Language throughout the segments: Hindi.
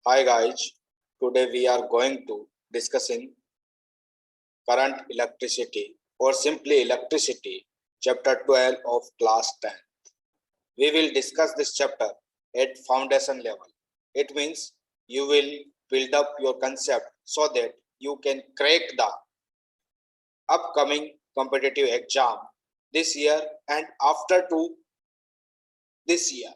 Hi guys, today we are going to discussing current electricity or simply electricity, chapter 12 of class 10. We will discuss this chapter at foundation level. It means you will build up your concept so that you can crack the upcoming competitive exam this year and after to this year.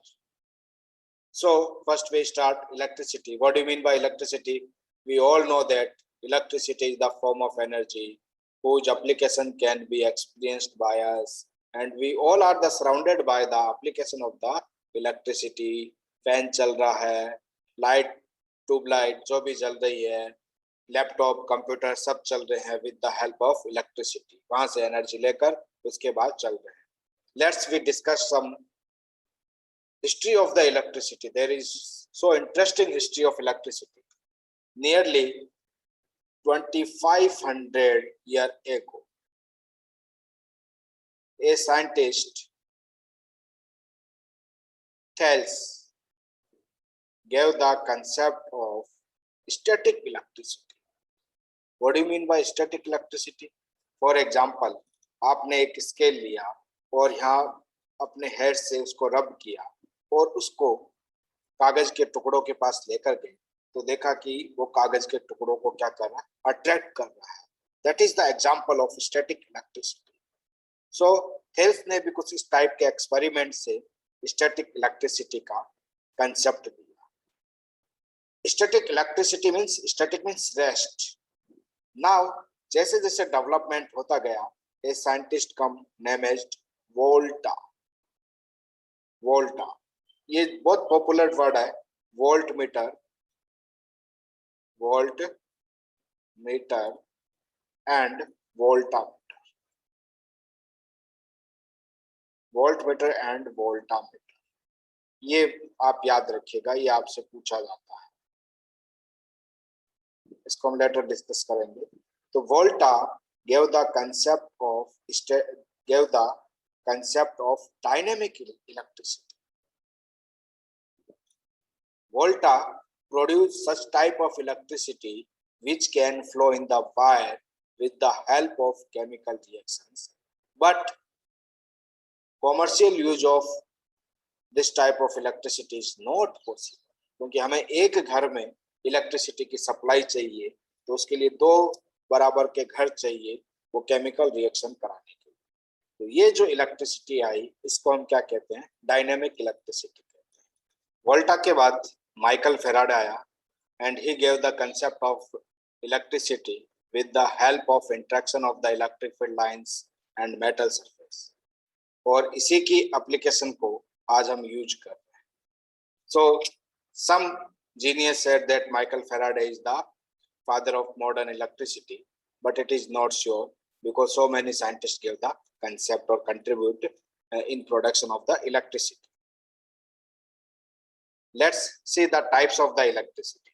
So first we start electricity. What do you mean by electricity? We all know that electricity is the form of energy whose application can be experienced by us, and we all are the surrounded by the application of the electricity. Fan चल रहा है, लाइट ट्यूबलाइट जो भी जल रही है, लैपटॉप कंप्यूटर सब चल रहे हैं with the help of electricity. वहां से एनर्जी लेकर उसके बाद चल रहे हैं. Let's we discuss some history of the electricity. There is so interesting history of electricity. Nearly 2500 years ago, a scientist Thales gave the concept of static electricity. What do you mean by static electricity? For example, आपने एक स्केल लिया और यहाँ अपने हेड से उसको रब किया और उसको कागज के टुकड़ों के पास लेकर गए तो देखा कि वो कागज के टुकड़ों को क्या कर रहा है, अट्रैक्ट कर रहा है. That is the example of static electricity. So Thales ने भी कुछ इस टाइप के एक्सपेरिमेंट से स्टैटिक इलेक्ट्रिसिटी का कंसेप्ट दिया. Static means rest. नाउ जैसे जैसे डेवलपमेंट होता गया, a scientist come name as Volta. ये बहुत पॉपुलर वर्ड है. Volt meter and voltameter. ये आप याद रखिएगा, ये आपसे पूछा जाता है. इसको हम लेटर डिस्कस करेंगे. तो वोल्टा gave the concept of dynamic electricity. Volta produced such type of electricity which can flow in the wire with the help of chemical reactions. But commercial use of this type of electricity is not possible. क्योंकि हमें एक घर में इलेक्ट्रिसिटी की सप्लाई चाहिए तो उसके लिए दो बराबर के घर चाहिए वो केमिकल रिएक्शन कराने के लिए. तो ये जो इलेक्ट्रिसिटी आई इसको हम क्या कहते हैं, डायनेमिक इलेक्ट्रिसिटी कहते हैं. वोल्टा के बाद माइकल फेराडे आया and he gave the concept of electricity with the help of interaction of the electric field lines and metal surface. और इसी की एप्लीकेशन को आज हम यूज कर रहे हैं. So some genius said that Michael Faraday is the father of modern electricity, but it is not sure because so many scientists gave the concept or contribute in production of the electricity. Let's see the types of the electricity.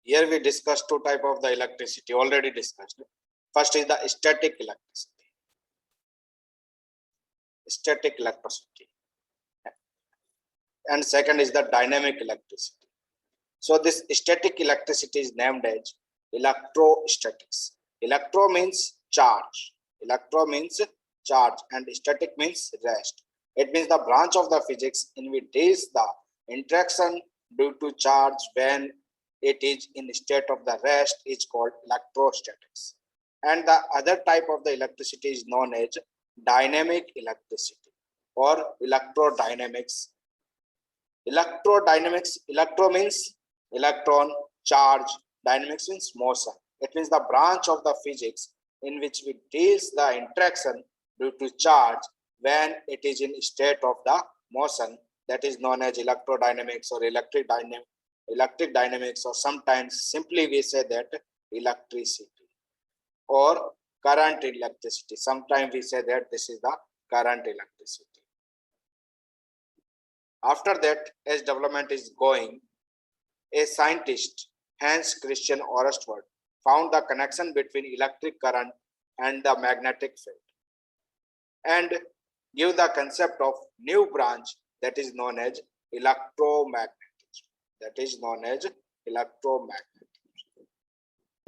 Here we discussed two types of the electricity, already discussed. First is the static electricity. And second is the dynamic electricity. So this static electricity is named as electrostatics. Electro means charge. And static means rest. It means the branch of the physics in which deals the interaction due to charge when it is in state of the rest is called electrostatics. And the other type of the electricity is known as dynamic electricity or electrodynamics. Electro means electron, charge, dynamics means motion. It means the branch of the physics in which we deals the interaction due to charge when it is in state of the motion, that is known as electrodynamics or electric dynamics, or sometimes simply we say that electricity or current electricity. Sometimes we say that this is the current electricity. After that, as development is going, a scientist, Hans Christian Ørsted, found the connection between electric current and the magnetic field. and give the concept of new branch that is known as electromagnetism. That is known as electromagnetism.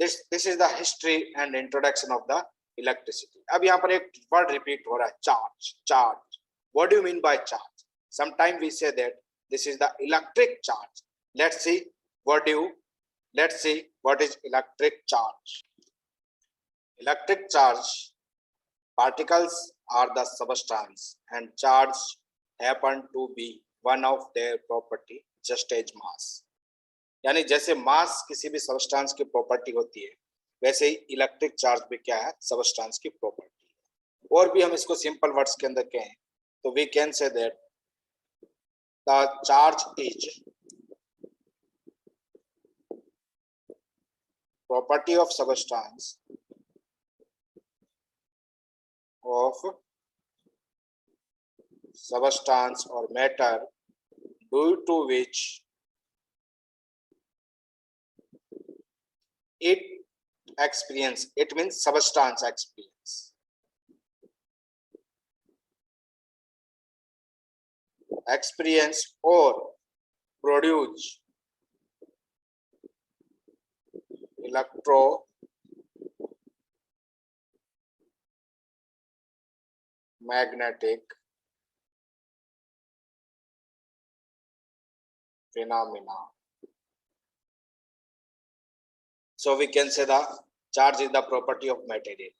This is the history and introduction of the electricity. अब यहाँ पर एक word repeat हो रहा है, charge. Charge. What do you mean by charge? Sometimes we say that this is the electric charge. Let's see what is electric charge. Electric charge, particles are the substance and charge happen to be one of their property just as mass. यानी जैसे मास किसी भी सबस्टांस की प्रॉपर्टी होती है, वैसे ही इलेक्ट्रिक चार्ज भी क्या है, सबस्टांस की प्रॉपर्टी है. और भी हम इसको सिंपल वर्ड्स के अंदर कहें तो we can say that the charge is property of substance or matter due to which it experience, it means substance experience or produce electromagnetic phenomena. So we can say the charge is the property of material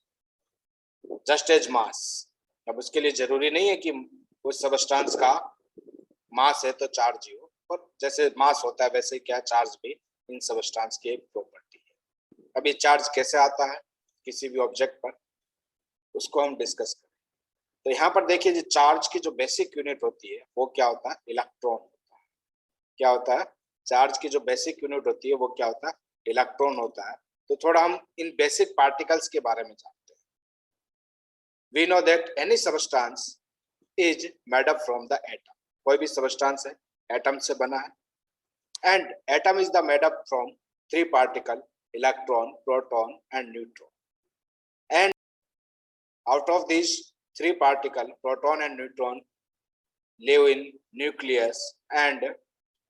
just as mass. अब उसके लिए जरूरी नहीं है कि उस सबस्टांस का मास है तो चार्ज ही हो, पर जैसे मास होता है वैसे क्या चार्ज भी इन सबस्टांस की एक प्रॉपर्टी है. अब ये चार्ज कैसे आता है किसी भी ऑब्जेक्ट पर, उसको हम डिस्कस करें. तो यहाँ पर देखिए जो चार्ज की जो बेसिक यूनिट होती है वो क्या होता है, इलेक्ट्रॉन होता है. क्या होता है, चार्ज की जो बेसिक यूनिट होती है वो क्या होता है, इलेक्ट्रॉन होता है. तो थोड़ा हम इन बेसिक पार्टिकल्स के बारे में जानते हैं. We know that any substance is made up from the atom. कोई भी सबस्टांस है एटम से बना है. And atom is the made up from three particle, electron, proton and neutron. And out of this three particle, proton and neutron, live in nucleus and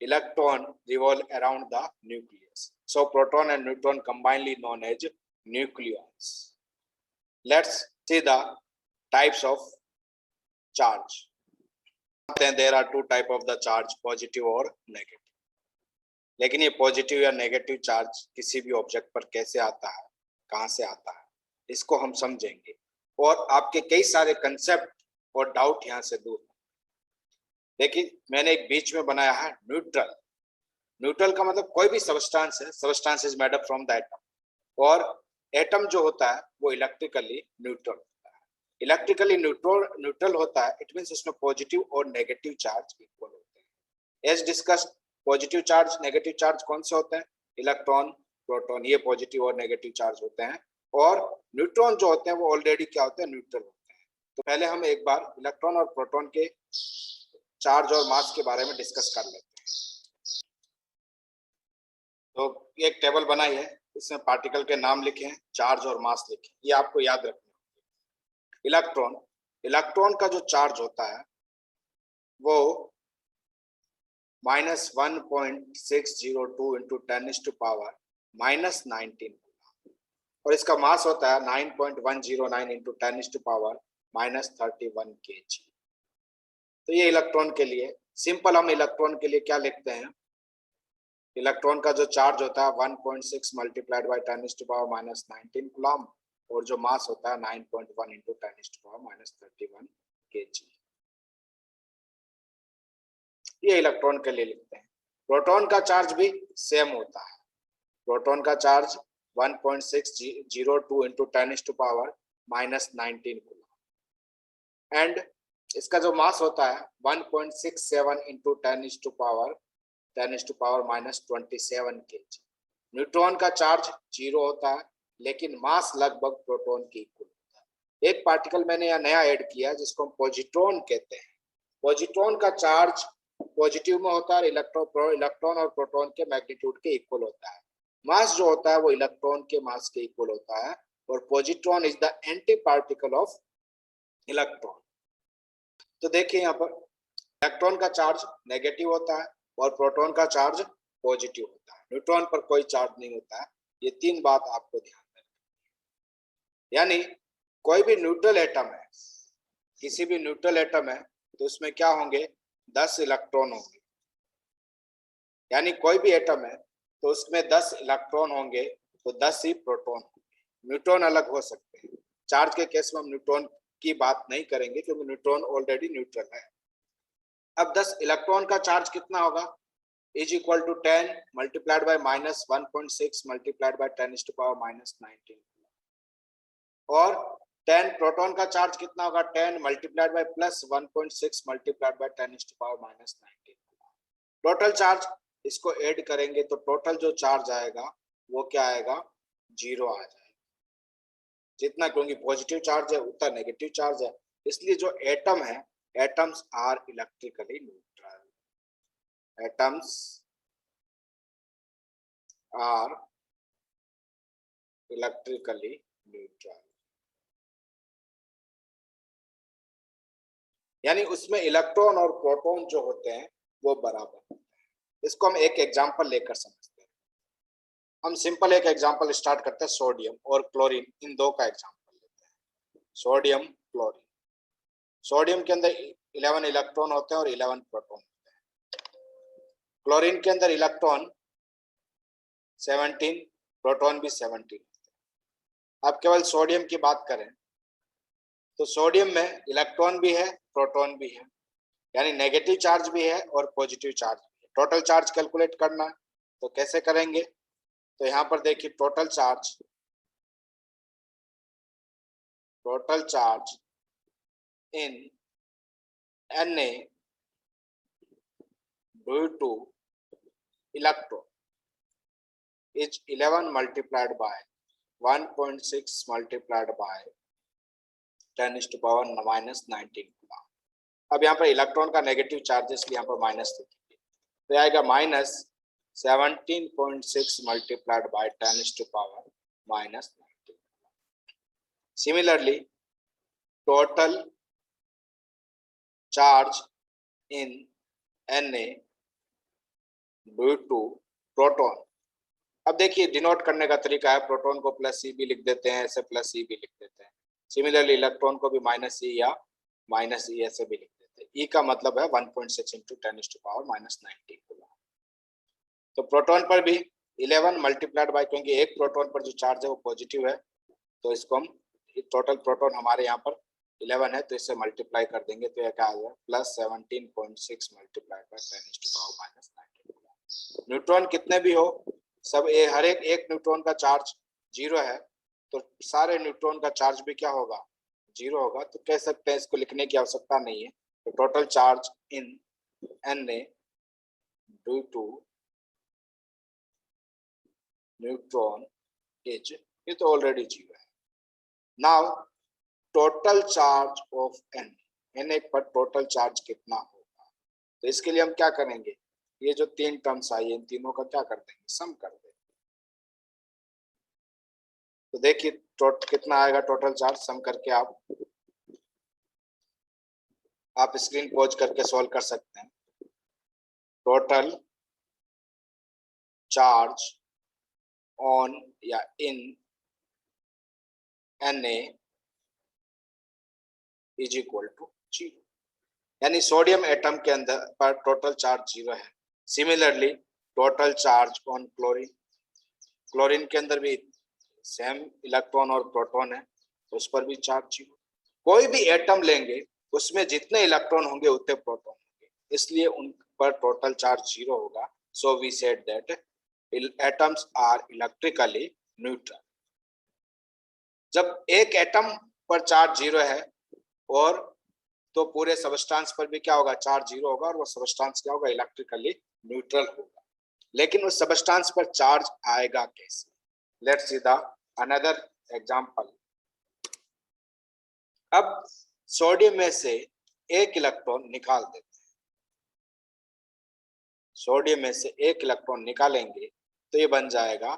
electron revolve around the nucleus. So proton and neutron combinedly known as nucleons. Let's see the types of charge. Then there are two type of the charge, positive और negative. लेकिन ये पॉजिटिव या नेगेटिव चार्ज किसी भी ऑब्जेक्ट पर कैसे आता है, कहाँ से आता है, इसको हम समझेंगे और आपके कई सारे कंसेप्ट और डाउट यहां से दूर. देखिए मैंने एक बीच में बनाया है न्यूट्रल. न्यूट्रल का मतलब कोई भी सबस्टांस है, substance is made up from the atom, और एटम जो होता है वो इलेक्ट्रिकली न्यूट्रल होता है. इलेक्ट्रिकली न्यूट्रल होता है, इट मींस इसमें पॉजिटिव और नेगेटिव चार्ज इक्वल होते हैं. As discussed, positive charge negative charge कौन से होते हैं, इलेक्ट्रॉन, प्रोटॉन, ये पॉजिटिव और नेगेटिव चार्ज होते हैं. और न्यूट्रॉन जो होते हैं वो ऑलरेडी क्या होते हैं, न्यूट्रल होते हैं. तो पहले हम एक बार इलेक्ट्रॉन और प्रोटॉन के चार्ज और मास के बारे में डिस्कस कर लेते हैं. तो एक टेबल बनाई है, इसमें पार्टिकल के नाम लिखे हैं, चार्ज और मास लिखे, ये आपको याद रखना है. इलेक्ट्रॉन का जो चार्ज होता है वो -1.602 इंटू 10⁻⁻19, और इसका मास होता है 9.109 इंटू 10⁻⁻31 kg. तो ये इलेक्ट्रॉन के लिए सिंपल, हम इलेक्ट्रॉन के लिए क्या लिखते हैं, इलेक्ट्रॉन का जो चार्ज होता है 1.6 मल्टीप्लाइड बाई 10⁻⁻19 कूलम, और जो मास होता है 9.1 इंटू 10⁻⁻31 kg. ये इलेक्ट्रॉन के लिए लिखते हैं. प्रोटॉन का चार्ज भी सेम होता है. प्रोटॉन का चार्ज 1.602 इंटू 10⁻⁻19 कूलम, एंड इसका जो मास होता है 1.67 इंटू 10⁻⁻27 kg. न्यूट्रॉन का चार्ज 0 होता है, लेकिन मास लगभग प्रोटॉन के इक्वल होता है. एक पार्टिकल मैंने यहाँ नया ऐड किया जिसको हम पॉजिट्रॉन कहते हैं. पॉजिट्रॉन का चार्ज पॉजिटिव में होता है, इलेक्ट्रॉन और प्रोटॉन के मैग्नीट्यूड के इक्वल होता है. मास जो होता है वो इलेक्ट्रॉन के मास के इक्वल होता है, और positron is the anti particle of electron. तो देखिए यहाँ पर इलेक्ट्रॉन का चार्ज नेगेटिव होता है और प्रोटॉन का चार्ज पॉजिटिव होता है। न्यूट्रॉन पर कोई चार्ज नहीं होता है। ये तीन बात आपको ध्यान में रखनी है। यानी कोई भी न्यूट्रल एटम है, किसी भी न्यूट्रल एटम है तो उसमें क्या होंगे, 10 इलेक्ट्रॉन होंगे। यानी कोई भी एटम है तो उसमें 10 इलेक्ट्रॉन होंगे तो 10 ही प्रोटॉन होंगे। न्यूट्रॉन अलग हो सकते हैं। चार्ज के केस में हम न्यूट्रॉन की बात नहीं करेंगे क्योंकि न्यूट्रॉन ऑलरेडी न्यूट्रल है। अब 10 इलेक्ट्रॉन का चार्ज कितना होगा, is equal to 10 multiplied by minus 1.6 multiplied by 10 to power minus 19। और 10 प्रोटॉन का चार्ज कितना होगा, 10 multiplied by plus 1.6 multiplied by 10 to power minus 19। Total charge इसको ऐड करेंगे तो टोटल जो चार्ज आएगा वो क्या आएगा, 0 आ जाएगा। जितना, क्योंकि पॉजिटिव चार्ज है उतना नेगेटिव चार्ज है, इसलिए जो एटम है, atoms are electrically neutral. Atoms are electrically neutral. यानी उसमें इलेक्ट्रॉन और प्रोटॉन जो होते हैं वो बराबर होते हैं। इसको हम एक एग्जांपल लेकर समझते हैं। हम सिंपल एक एग्जांपल स्टार्ट करते हैं, सोडियम और क्लोरीन, इन दो का एग्जांपल लेते हैं। Sodium chlorine. सोडियम के अंदर 11 इलेक्ट्रॉन होते हैं और 11 प्रोटॉन होते हैं। क्लोरीन के अंदर इलेक्ट्रॉन 17, प्रोटॉन भी 17 होते हैं। अब केवल सोडियम की बात करें तो सोडियम में इलेक्ट्रॉन भी है, प्रोटॉन भी है, यानी नेगेटिव चार्ज भी है और पॉजिटिव चार्ज भी है। टोटल चार्ज कैलकुलेट करना है तो कैसे करेंगे, तो यहाँ पर देखिए total charge in Na due to electron is 11 multiplied by 1.6 multiplied by 10 to power minus 19। अब यहाँ पर इलेक्ट्रॉन का नेगेटिव चार्ज इसलिए यहाँ पर माइनस लिखेंगे तो आएगा minus 17.6 multiplied by 10 to power minus 19। Similarly total charge in Na due to proton. अब देखिए डिनोट करने का तरीका है, प्रोटॉन को प्लस सी भी लिख देते हैं, ऐसे प्लस सी भी लिख देते हैं। सिमिलरली इलेक्ट्रॉन को भी माइनस सी या माइनस ई ऐसे भी लिख देते हैं। ई का मतलब है 1.6 इंटू 10 टू पावर माइनस 19। तो प्रोटॉन पर भी 11 मल्टीप्लाइड बाय, क्योंकि एक प्रोटॉन पर जो चार्ज है वो पॉजिटिव है तो इसको हम टोटल प्रोटॉन हमारे यहाँ पर 11 है तो इससे मल्टीप्लाई कर देंगे तो यह क्या आ जाएगा, plus 17.6 multiplied by 10 to power minus 19। Neutron कितने भी हो, सब हर एक न्यूट्रॉन का चार्ज 0 है तो सारे न्यूट्रॉन का चार्ज भी क्या होगा, 0 होगा। तो कह सकते हैं इसको लिखने की आवश्यकता नहीं है। तो total charge in Na due to neutron is, ये तो ऑलरेडी 0 है। Now total charge of Na पर टोटल चार्ज कितना होगा, तो इसके लिए हम क्या करेंगे, ये जो तीन टर्म्स आई इन तीनों का क्या कर देंगे, सम कर देंगे। तो देखिए कितना आएगा टोटल चार्ज, सम करके आप स्क्रीन पॉज करके सॉल्व कर सकते हैं। टोटल चार्ज ऑन या इन Na इज इक्वल टू 0। यानी सोडियम एटम के अंदर पर टोटल चार्ज 0 है। Similarly total charge on chlorine, chlorine के अंदर भी सेम इलेक्ट्रॉन और प्रोटॉन है उस पर भी चार्ज 0। कोई भी एटम लेंगे उसमें जितने इलेक्ट्रॉन होंगे उतने प्रोटॉन होंगे, इसलिए उन पर टोटल चार्ज 0 होगा। So we said that atoms are electrically neutral. जब एक एटम पर चार्ज 0 है और तो पूरे सबस्टेंस पर भी क्या होगा, चार्ज 0 होगा और वो सबस्टेंस क्या होगा, इलेक्ट्रिकली न्यूट्रल होगा। लेकिन उस सबस्टेंस पर चार्ज आएगा कैसे, let's see the another example. अब सोडियम में से एक इलेक्ट्रॉन निकाल देते हैं, सोडियम में से एक इलेक्ट्रॉन निकालेंगे तो ये बन जाएगा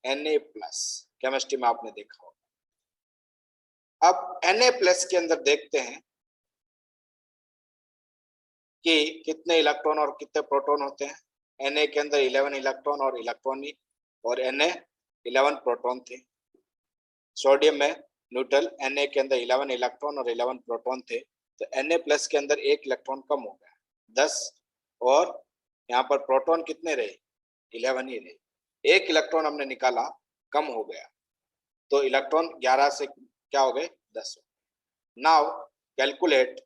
Na+, केमिस्ट्री में आपने देखा होगा। अब Na+ के अंदर देखते हैं कि कितने इलेक्ट्रॉन और कितने प्रोटॉन होते हैं। Na के अंदर 11 इलेक्ट्रॉन और इलेक्ट्रॉन ही, और Na 11 प्रोटॉन थे। सोडियम में न्यूट्रल Na के अंदर 11 इलेक्ट्रॉन और 11 प्रोटॉन थे, तो Na+ के अंदर एक इलेक्ट्रॉन कम हो गया 10, और यहाँ पर प्रोटॉन कितने रहे, 11 ही रहे। एक इलेक्ट्रॉन हमने निकाला, कम हो गया, तो इलेक्ट्रॉन 11 से क्या हो गए, 10। Now calculate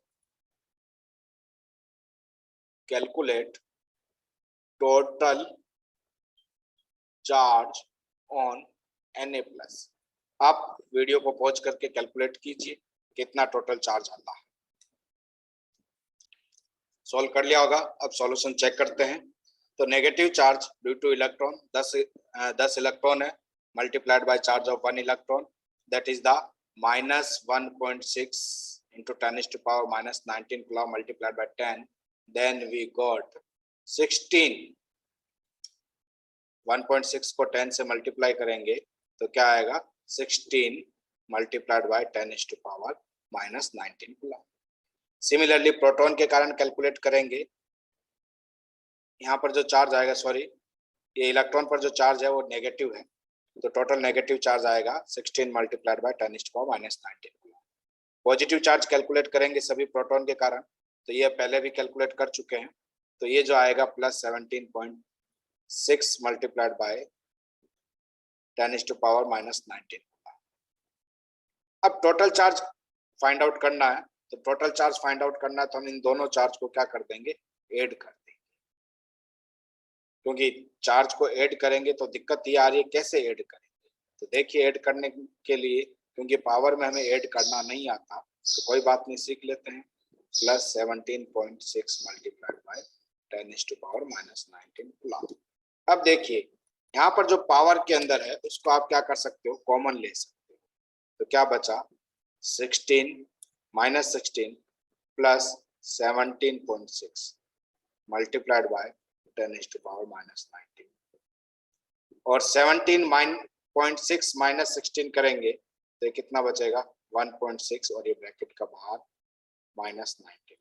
total charge on Na+। आप वीडियो को पॉज करके कैलकुलेट कीजिए कितना टोटल चार्ज आता है। सॉल्व कर लिया होगा, अब सॉल्यूशन चेक करते हैं। तो negative charge due to electron 10 electron है, multiplied by charge of 1 electron, that is the -1.6 into 10⁻⁻19 coulomb multiplied by 10, then we got 16। 1.6 को 10 से मल्टीप्लाई करेंगे तो क्या आएगा, 16 multiplied by 10⁻⁻19 coulomb। Similarly proton के कारण कैलकुलेट करेंगे, यहाँ पर जो चार्ज आएगा, सॉरी ये इलेक्ट्रॉन पर जो चार्ज है वो नेगेटिव है, तो टोटल नेगेटिव चार्ज आएगा 16 multiplied by 10⁻⁻19 coulomb। Positive charge calculate करेंगे सभी प्रोटॉन के कारण, तो ये पहले भी कैलकुलेट कर चुके हैं, तो ये जो आएगा +17.6 मल्टीप्लाइड बाय 10⁻⁻19। अब टोटल चार्ज फाइंड आउट करना है, तो टोटल चार्ज फाइंड आउट करना है तो हम इन दोनों चार्ज को क्या कर देंगे, ऐड कर देंगे। क्योंकि चार्ज को ऐड करेंगे तो दिक्कत ये आ रही है कैसे ऐड करेंगे, तो देखिए ऐड करने के लिए, क्योंकि पावर में हमें ऐड करना नहीं आता, तो कोई बात नहीं, सीख लेते हैं। +17.6 मल्टीप्लाइड बाय 10⁻⁻19 coulomb। अब देखिए यहाँ पर जो पावर के अंदर है उसको आप क्या कर सकते हो, कॉमन ले सकते हो, तो क्या बचा 16 + 17.6 मल्टीप्लाइड बाय 10⁻⁻19, और 17.6 माइनस 16 करेंगे तो ये कितना बचेगा, 1.6, और ये ब्रैकेट का बाहर -19,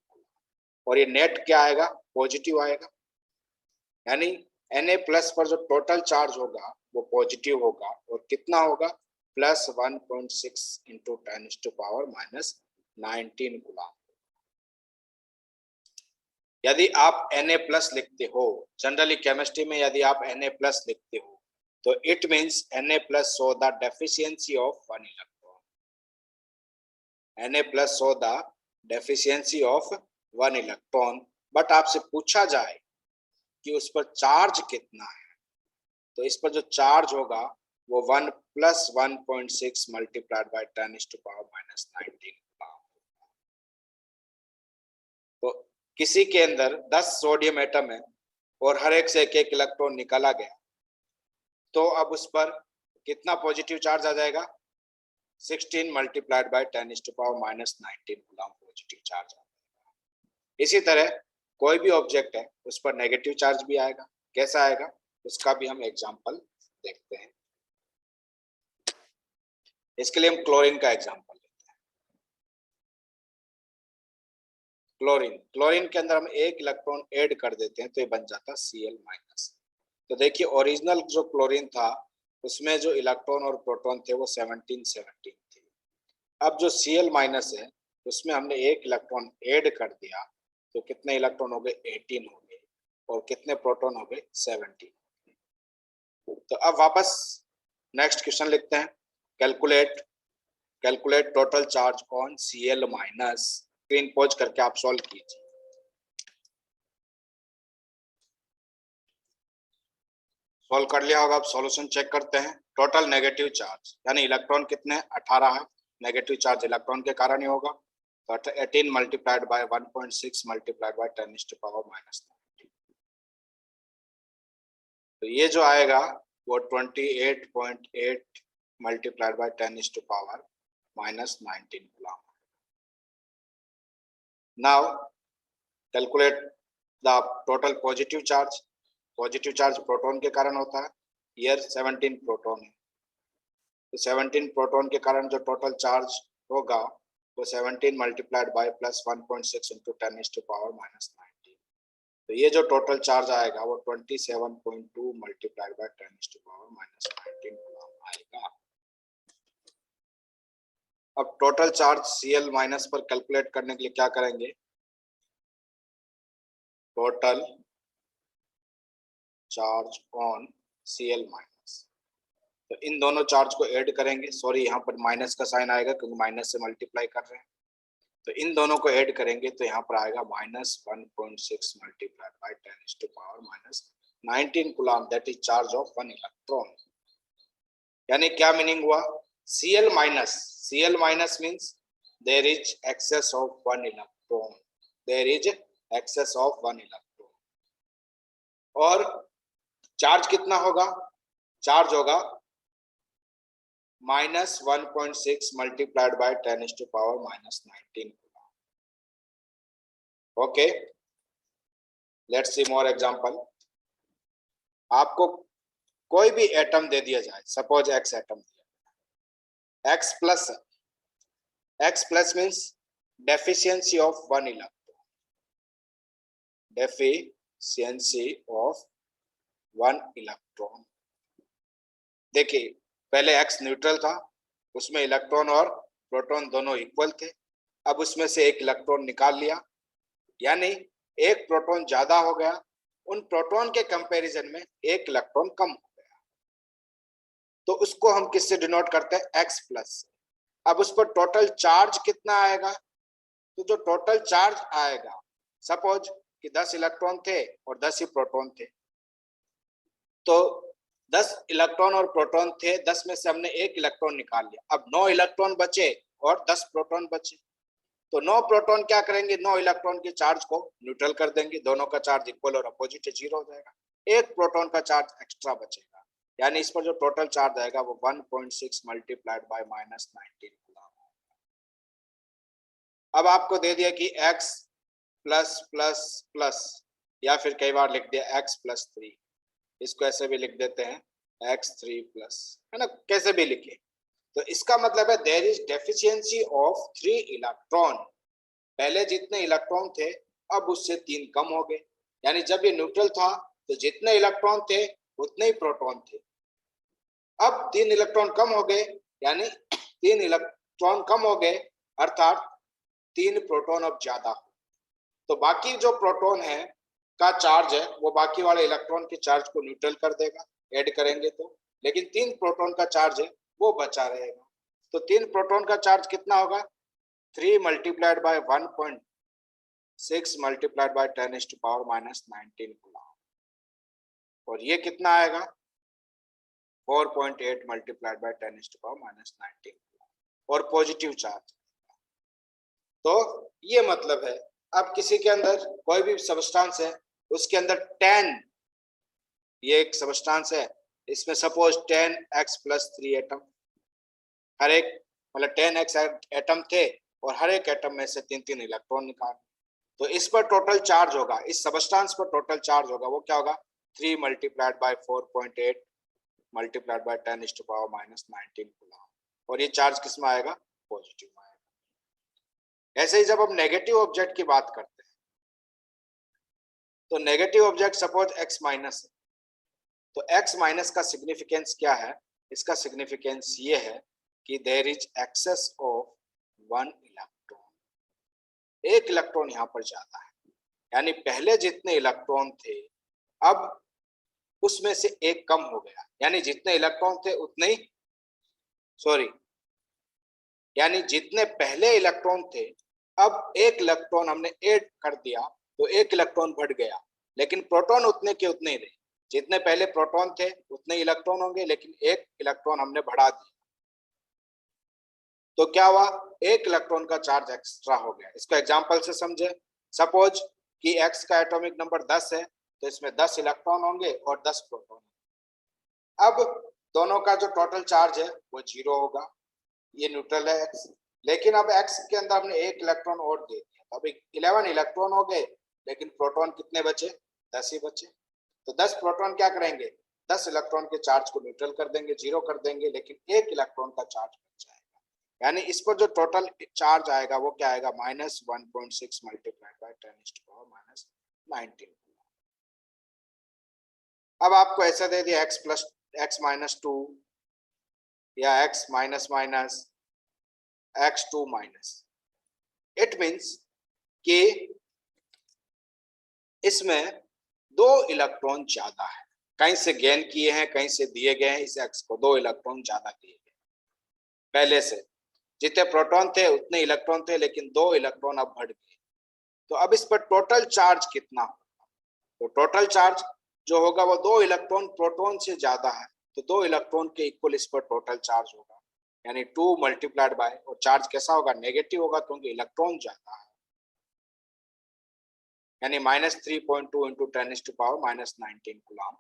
और ये नेट क्या आएगा, पॉजिटिव आएगा। यानी Na+ पर जो टोटल चार्ज होगा वो पॉजिटिव होगा, और कितना होगा, +1.6 into 10⁻⁻19 coulomb। यदि आप Na+ लिखते हो, जनरली केमिस्ट्री में यदि आप Na+ लिखते हो तो it means Na+ show the deficiency of 1 electron. Na+ show the deficiency of 1 electron. But आपसे पूछा जाए कि उस पर चार्ज कितना है, तो इस पर जो चार्ज होगा वो 1 + 1.6 मल्टीप्लाइड बाय 10⁻⁻19 coulomb। तो किसी के अंदर 10 सोडियम एटम है और हर एक से एक इलेक्ट्रॉन निकाला गया, तो अब उस पर कितना पॉजिटिव चार्ज आ जाएगा, 16 multiplied by 10⁻⁻19 coulomb positive charge आ जाएगा। इसी तरह कोई भी ऑब्जेक्ट है उस पर नेगेटिव चार्ज भी आएगा, कैसा आएगा उसका भी हम एग्जांपल देखते हैं। इसके लिए हम क्लोरीन का एग्जांपल लेते हैं। क्लोरीन के अंदर हम एक इलेक्ट्रॉन ऐड कर देते हैं तो ये बन जाता है Cl-। तो देखिए ओरिजिनल जो क्लोरीन था उसमें जो इलेक्ट्रॉन और प्रोटॉन थे वो 17 थे। अब जो Cl- है उसमें हमने एक इलेक्ट्रॉन ऐड कर दिया, तो कितने इलेक्ट्रॉन हो गए, 18 हो गए, और कितने प्रोटॉन हो गए, 17। तो अब वापस नेक्स्ट क्वेश्चन लिखते हैं। Calculate total charge on Cl-। Screen pause करके आप सॉल्व कीजिए। सॉल्व कर लिया होगा, अब सॉल्यूशन चेक करते हैं। टोटल नेगेटिव चार्ज यानी इलेक्ट्रॉन कितने, 18 है, नेगेटिव चार्ज इलेक्ट्रॉन के कारण ही होगा, तो 18 मल्टीप्लाइड बाय 1.6 मल्टीप्लाइड बाय 10⁻⁻19, तो ये जो आएगा वो 28.8 multiplied by 10⁻⁻19 coulomb। Now calculate the total positive charge. Positive charge proton के कारण होता है, हियर 17 प्रोटॉन है, तो 17 प्रोटॉन के कारण जो टोटल चार्ज होगा वो 17 मल्टीप्लाइड बाय प्लस 1.6 इंटू 10⁻⁻19। तो ये जो टोटल चार्ज आएगा वो 27.2 मल्टीप्लाइड बाय 10⁻⁻19 कूलम आएगा। अब टोटल चार्ज Cl माइनस पर कैलकुलेट करने के लिए क्या करेंगे, total charge on Cl minus, तो इन दोनों चार्ज को ऐड करेंगे, सॉरी यहाँ पर माइनस का साइन आएगा क्योंकि माइनस से मल्टीप्लाई कर रहे हैं, तो इन दोनों को ऐड करेंगे तो यहाँ पर आएगा -1.6 multiplied by 10⁻⁻19 coulomb, that is charge of 1 electron. यानी क्या मीनिंग हुआ, Cl minus means there is excess of 1 electron, there is excess of 1 electron. और चार्ज कितना होगा, चार्ज होगा -1.6 multiplied by 10⁻⁻19 coulomb. Okay, let's see more example. आपको कोई भी एटम दे दिया जाए, सपोज एक्स एटम दिया, X plus means deficiency of 1 electron, deficiency of 1 electron. देखिए पहले एक्स न्यूट्रल था, उसमें इलेक्ट्रॉन और प्रोटॉन दोनों इक्वल थे, अब उसमें से एक इलेक्ट्रॉन निकाल लिया, यानी एक प्रोटॉन ज्यादा हो गया, उन प्रोटॉन के कंपैरिजन में एक इलेक्ट्रॉन कम हो गया, तो उसको हम किससे डिनोट करते हैं, एक्स प्लस। अब उस पर टोटल चार्ज कितना आएगा, तो जो टोटल चार्ज आएगा, सपोज कि 10 इलेक्ट्रॉन थे और 10 ही प्रोटॉन थे, तो 10 इलेक्ट्रॉन और प्रोटॉन थे, 10 में से हमने एक इलेक्ट्रॉन निकाल लिया, अब 9 इलेक्ट्रॉन बचे और 10 प्रोटॉन बचे, तो 9 प्रोटॉन क्या करेंगे, 9 इलेक्ट्रॉन के चार्ज को न्यूट्रल कर देंगे, दोनों का चार्ज इक्वल और अपोजिट 0 हो जाएगा, एक प्रोटॉन का चार्ज एक्स्ट्रा बचेगा, यानी इस पर जो टोटल चार्ज आएगा वो 1.6 मल्टीप्लाइड बाय -19 कूलम। अब आपको दे दिया कि x प्लस प्लस प्लस, या फिर कई बार लिख दिया x प्लस 3, इसको ऐसे भी लिख देते हैं x3 प्लस, है ना, कैसे भी लिखे, तो इसका मतलब है there is deficiency of 3 electron, पहले जितने इलेक्ट्रॉन थे अब उससे 3 कम हो गए, यानी जब ये न्यूट्रल था तो जितने इलेक्ट्रॉन थे उतने ही प्रोटॉन थे, अब 3 इलेक्ट्रॉन कम हो गए, यानी 3 इलेक्ट्रॉन कम हो गए, अर्थात 3 प्रोटॉन अब ज्यादा हो, तो बाकी जो प्रोटॉन है का चार्ज है वो बाकी वाले इलेक्ट्रॉन के चार्ज को न्यूट्रल कर देगा, ऐड करेंगे तो, लेकिन 3 प्रोटॉन का चार्ज है वो बचा रहेगा, तो 3 प्रोटॉन का चार्ज कितना होगा, 3 multiplied by 1.6 multiplied by 10⁻⁻19 coulomb, और ये कितना आएगा 4.8 मल्टीप्लाइड बाय 10⁻⁻19 कूलम, और पॉजिटिव चार्ज। तो ये मतलब है, अब किसी के अंदर कोई भी सबस्टांस है, उसके अंदर 10, ये एक सबस्टांस है, इसमें सपोज 10x प्लस 3 एटम, हर एक मतलब 10x एटम थे और हर एक एटम में से 3-3 इलेक्ट्रॉन निकाल, तो इस पर टोटल चार्ज होगा, इस सबस्टांस पर टोटल चार्ज होगा वो क्या होगा, 3 multiplied by 4.8 multiplied by 10⁻⁻19 coulomb, और ये चार्ज किस में आएगा, पॉजिटिव में आएगा। ऐसे ही जब हम नेगेटिव ऑब्जेक्ट की बात करते हैं, तो negative object suppose x minus है, तो x माइनस का सिग्निफिकेंस क्या है, इसका सिग्निफिकेंस ये है कि there is excess of 1 electron, एक इलेक्ट्रॉन यहाँ पर ज्यादा है, यानी पहले जितने इलेक्ट्रॉन थे अब उसमें से एक कम हो गया, यानी जितने इलेक्ट्रॉन थे उतने ही, सॉरी, यानी जितने पहले इलेक्ट्रॉन थे अब एक इलेक्ट्रॉन हमने ऐड कर दिया तो एक इलेक्ट्रॉन बढ़ गया, लेकिन प्रोटॉन उतने के उतने ही रहे, जितने पहले प्रोटॉन थे उतने इलेक्ट्रॉन होंगे, लेकिन एक इलेक्ट्रॉन हमने बढ़ा दिया, तो क्या हुआ, एक इलेक्ट्रॉन का चार्ज एक्स्ट्रा हो गया। इसको एग्जांपल से समझे, सपोज कि x का एटॉमिक नंबर 10 है, तो इसमें 10 इलेक्ट्रॉन होंगे और 10 प्रोटॉन, अब दोनों का जो टोटल चार्ज है वो 0 होगा, ये न्यूट्रल है x, लेकिन अब x के अंदर हमने एक इलेक्ट्रॉन और दे दिया, तो अब 11 इलेक्ट्रॉन हो गए, लेकिन प्रोटॉन कितने बचे, 10 ही बचे, तो 10 प्रोटॉन क्या करेंगे, 10 इलेक्ट्रॉन के चार्ज को न्यूट्रल कर देंगे, 0 कर देंगे, लेकिन एक इलेक्ट्रॉन का चार्ज बच जाएगा, यानी इस पर जो टोटल चार्ज आएगा वो क्या आएगा, -1.6 मल्टीप्लाइड बाय 10⁻⁻19। अब आपको ऐसा दे दिया x+x-2 या x minus x2 minus, it means कि इसमें 2 इलेक्ट्रॉन ज्यादा है, कहीं से गेन किए हैं कहीं से दिए गए हैं, इस x को 2 इलेक्ट्रॉन ज्यादा दिए गए। पहले से जितने प्रोटॉन थे उतने इलेक्ट्रॉन थे, लेकिन 2 इलेक्ट्रॉन अब बढ़ गए। तो अब इस पर टोटल चार्ज कितना होगा, तो टोटल चार्ज जो होगा वो 2 इलेक्ट्रॉन प्रोटॉन से ज्यादा है, तो 2 इलेक्ट्रॉन के इक्वल इस पर टोटल चार्ज होगा, यानी 2 मल्टीप्लाइड बाय, और चार्ज कैसा होगा, नेगेटिव होगा क्योंकि इलेक्ट्रॉन ज्यादा है, यानी -3.2 इंटू 10⁻⁻19 कूलम,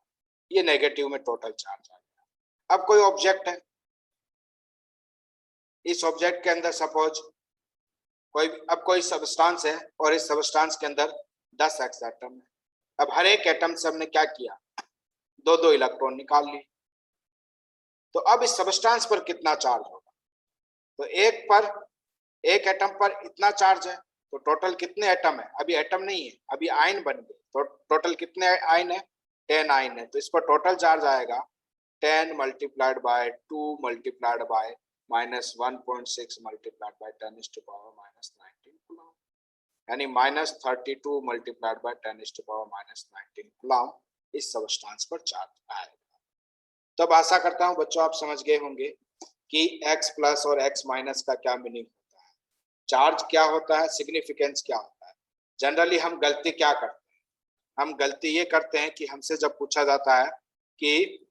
ये नेगेटिव में टोटल चार्ज आ गया। अब कोई ऑब्जेक्ट है, इस ऑब्जेक्ट के अंदर सपोज कोई सबस्टांस है और इस सबस्टांस के अंदर 10 एक्स एटम है। अब हर एक एटम से हमने क्या किया, 2-2 इलेक्ट्रॉन निकाल लिए। तो अब इस सबस्टांस पर कितना चार्ज होगा, तो एक एटम पर इतना चार्ज है, तो टोटल कितने एटम है, अभी एटम नहीं है, अभी आयन बन गए, तो टोटल कितने आयन है, 10 आयन है। तो इस पर टोटल चार्ज आएगा 10 multiplied bye 2 multiplied by -1.6 multiplied by 10⁻⁻19 coulomb, यानी -32 मल्टीप्लाइड बाय 10⁻⁻19 कूलम इस सबस्टांस पर चार्ज आएगा। तो अब आशा करता हूं बच्चों आप समझ गए होंगे कि x प्लस और x माइनस का क्या मीनिंग होता है, चार्ज क्या होता है, सिग्निफिकेंस क्या होता है। जनरली हम गलती क्या करते हैं, हम गलती ये करते हैं कि हमसे जब पूछा जाता है कि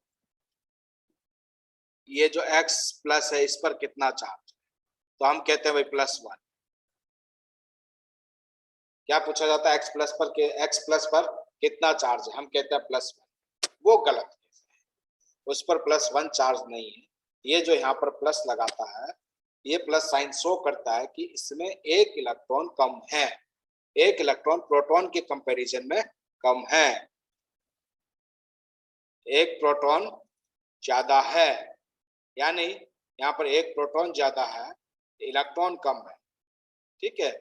ये जो x प्लस है इस पर कितना चार्ज, तो हम कहते हैं भाई +1। क्या पूछा जाता है, x प्लस पर कितना चार्ज है, हम कहते हैं +1, वो गलत है, उस पर +1 चार्ज नहीं है। ये जो यहाँ पर प्लस लगाता है, ये प्लस साइन शो करता है कि इसमें एक इलेक्ट्रॉन कम है, एक इलेक्ट्रॉन प्रोटॉन के कंपैरिजन में कम है, एक प्रोटॉन ज्यादा है, यानी यहाँ पर एक प्रोटॉन ज्यादा है, इलेक्ट्रॉन कम है, ठीक है।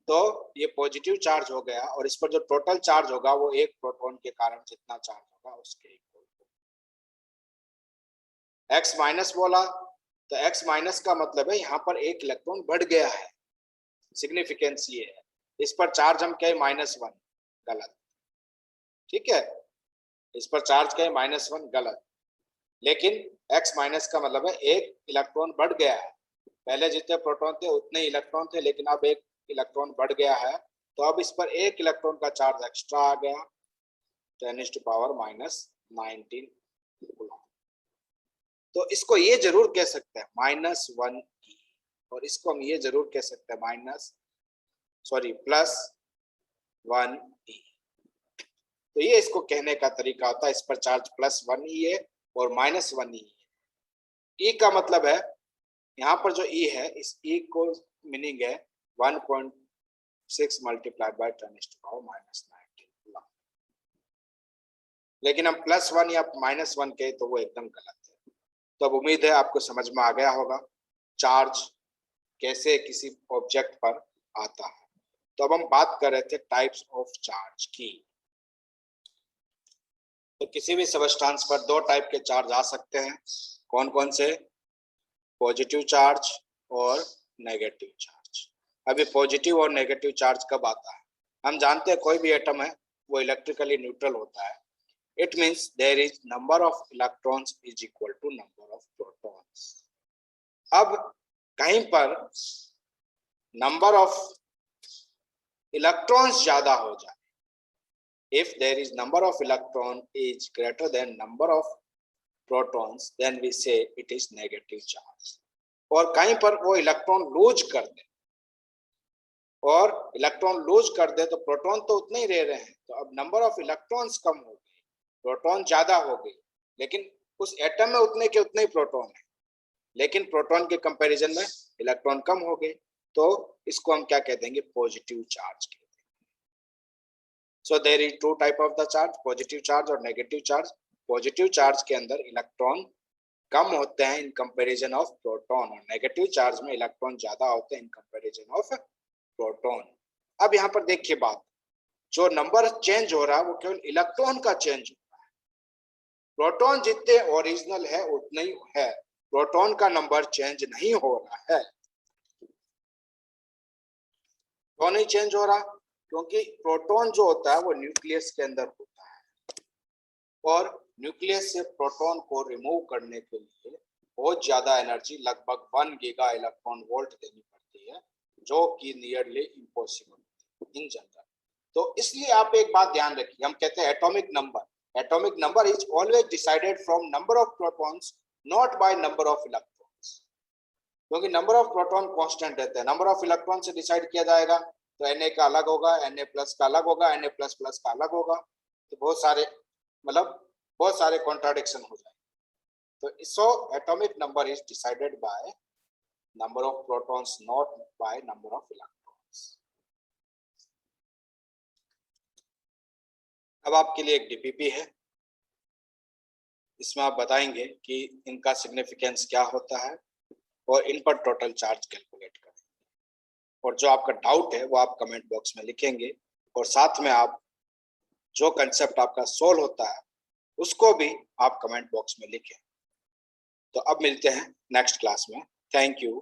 तो ये पॉजिटिव चार्ज हो गया, और इस पर जो टोटल चार्ज होगा वो एक प्रोटॉन के कारण जितना चार्ज होगा उसके इक्वल। x माइनस बोला तो x माइनस का मतलब है यहाँ पर एक इलेक्ट्रॉन बढ़ गया है, सिग्निफिकेंस ये है। इस पर चार्ज हम कहें -1, गलत, ठीक है, इस पर चार्ज कहें -1, गलत। लेकिन x माइनस का मतलब है एक इलेक्ट्रॉन बढ़ गया है, पहले जितने प्रोटॉन थे उतने इलेक्ट्रॉन थे, लेकिन अब एक इलेक्ट्रॉन बढ़ गया है, तो अब इस पर एक इलेक्ट्रॉन का चार्ज एक्स्ट्रा आ गया, 10⁻⁻19 कूलम। तो इसको ये जरूर कह सकते हैं -1e, और इसको हम ये जरूर कह सकते हैं +1e। तो ये इसको कहने का तरीका होता है, इस पर चार्ज +1e है और -1e है। e का मतलब है, यहाँ पर जो e है, इस e को मीनिंग है 1.6 मल्टीप्लाइड बाय 10⁻⁻19 कूलम। लेकिन हम +1 या -1 कहे तो वो एकदम गलत है। तो अब उम्मीद है आपको समझ में आ गया होगा चार्ज कैसे किसी ऑब्जेक्ट पर आता है। तो अब हम बात कर रहे थे टाइप्स ऑफ चार्ज की। तो किसी भी सबस्टांस पर 2 टाइप के चार्ज आ सकते हैं, कौन कौन से, पॉजिटिव चार्ज और नेगेटिव चार्ज। अभी पॉजिटिव और नेगेटिव चार्ज कब आता है, हम जानते हैं कोई भी एटम है वो इलेक्ट्रिकली न्यूट्रल होता है, it means there is number of electrons is equal to number of protons। अब कहीं पर नंबर ऑफ इलेक्ट्रॉन्स ज्यादा हो जाए, if there is number of electron is greater than number of protons, then we say it is negative charge। और कहीं पर वो इलेक्ट्रॉन लूज कर दे, और इलेक्ट्रॉन लूज कर दे तो प्रोटॉन तो उतने ही रह रहे हैं, तो अब नंबर ऑफ इलेक्ट्रॉन्स कम हो गए, प्रोटॉन ज्यादा हो गए, लेकिन उस एटम में उतने के उतने ही प्रोटॉन है, लेकिन प्रोटॉन के कंपैरिजन में इलेक्ट्रॉन कम हो गए, तो इसको हम क्या कह देंगे, पॉजिटिव चार्ज कहते हैं। So there is 2 type of the charge, positive charge और नेगेटिव चार्ज। पॉजिटिव चार्ज के अंदर इलेक्ट्रॉन कम होते हैं इन कंपैरिजन ऑफ प्रोटॉन, और नेगेटिव चार्ज में इलेक्ट्रॉन ज्यादा होते हैं इन कंपैरिजन ऑफ प्रोटॉन। अब यहाँ पर देखिए बात, जो नंबर चेंज हो रहा है वो केवल इलेक्ट्रॉन का चेंज हो रहा है। प्रोटॉन जितने ओरिजिनल है उतने ही है, प्रोटॉन का नंबर चेंज नहीं हो रहा है। क्यों नहीं चेंज हो रहा? क्योंकि प्रोटॉन जो होता है वो न्यूक्लियस के अंदर होता है, और न्यूक्लियस से प्रोटॉन को रिमूव करने के लिए बहुत ज्यादा एनर्जी, लगभग 1 गीगा इलेक्ट्रॉन वोल्ट देनी पड़ती है, जो कि नियरली इम्पॉसिबल इन जनरल। तो इसलिए आप एक बात ध्यान रखिए, हम कहते हैं atomic number is always decided from number of protons, not by number of electrons. क्योंकि नंबर ऑफ प्रोटॉन कांस्टेंट रहते हैं, नंबर ऑफ इलेक्ट्रॉन से डिसाइड किया जाएगा, तो Na का अलग होगा, Na प्लस का अलग होगा, Na प्लस प्लस का अलग होगा, तो बहुत सारे कॉन्ट्राडिक्शन हो जाएंगे। तो so atomic number is decided by number of protons, not by number of electrons. अब आपके लिए एक डीपीपी है, इसमें आप बताएंगे कि इनका सिग्निफिकेंस क्या होता है और इन पर टोटल चार्ज कैलकुलेट करें, और जो आपका डाउट है वो आप कमेंट बॉक्स में लिखेंगे, और साथ में आप जो कंसेप्ट आपका सोल्व होता है उसको भी आप कमेंट बॉक्स में लिखें। तो अब मिलते हैं नेक्स्ट क्लास में। Thank you.